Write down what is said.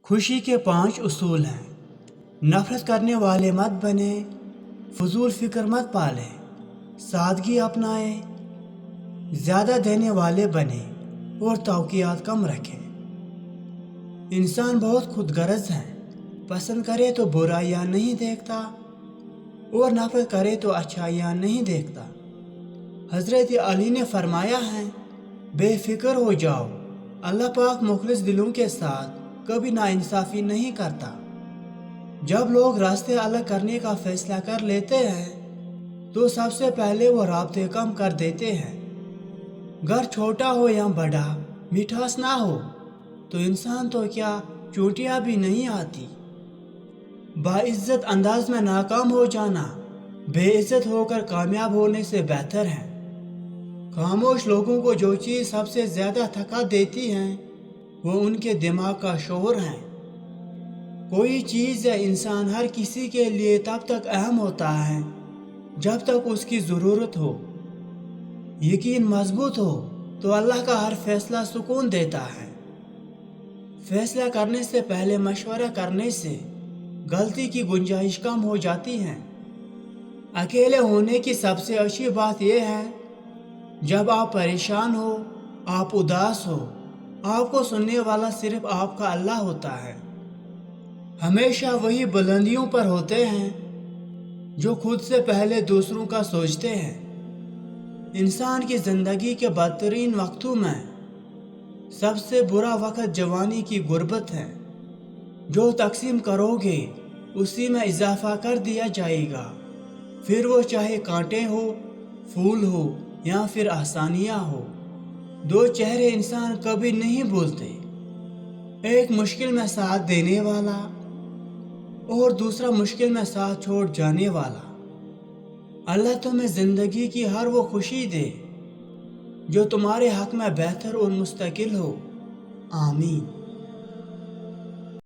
خوشی کے 5 اصول ہیں۔ نفرت کرنے والے مت بنے، فضول فکر مت پالیں، سادگی اپنائیں، زیادہ دینے والے بنیں اور توقعات کم رکھیں۔ انسان بہت خود غرض ہے، پسند کرے تو برائیاں نہیں دیکھتا اور نفرت کرے تو اچھائیاں نہیں دیکھتا۔ حضرت علی نے فرمایا ہے، بے فکر ہو جاؤ، اللہ پاک مخلص دلوں کے ساتھ کبھی ناانصافی نہیں کرتا۔ جب لوگ راستے الگ کرنے کا فیصلہ کر لیتے ہیں تو سب سے پہلے وہ رابطے کم کر دیتے ہیں۔ گھر چھوٹا ہو یا بڑا، مٹھاس نہ ہو تو انسان تو کیا چوٹیاں بھی نہیں آتی۔ باعزت انداز میں ناکام ہو جانا بے عزت ہو کر کامیاب ہونے سے بہتر ہے۔ خاموش لوگوں کو جو چیز سب سے زیادہ تھکا دیتی ہے وہ ان کے دماغ کا شور ہے۔ کوئی چیز یا انسان ہر کسی کے لیے تب تک اہم ہوتا ہے جب تک اس کی ضرورت ہو۔ یقین مضبوط ہو تو اللہ کا ہر فیصلہ سکون دیتا ہے۔ فیصلہ کرنے سے پہلے مشورہ کرنے سے غلطی کی گنجائش کم ہو جاتی ہے۔ اکیلے ہونے کی سب سے اچھی بات یہ ہے، جب آپ پریشان ہو، آپ اداس ہو، آپ کو سننے والا صرف آپ کا اللہ ہوتا ہے۔ ہمیشہ وہی بلندیوں پر ہوتے ہیں جو خود سے پہلے دوسروں کا سوچتے ہیں۔ انسان کی زندگی کے بدترین وقتوں میں سب سے برا وقت جوانی کی غربت ہے۔ جو تقسیم کرو گے اسی میں اضافہ کر دیا جائے گا، پھر وہ چاہے کانٹے ہو، پھول ہو یا پھر آسانیاں ہو۔ 2 چہرے انسان کبھی نہیں بھولتے، ایک مشکل میں ساتھ دینے والا اور دوسرا مشکل میں ساتھ چھوڑ جانے والا۔ اللہ تمہیں زندگی کی ہر وہ خوشی دے جو تمہارے حق میں بہتر اور مستقل ہو۔ آمین۔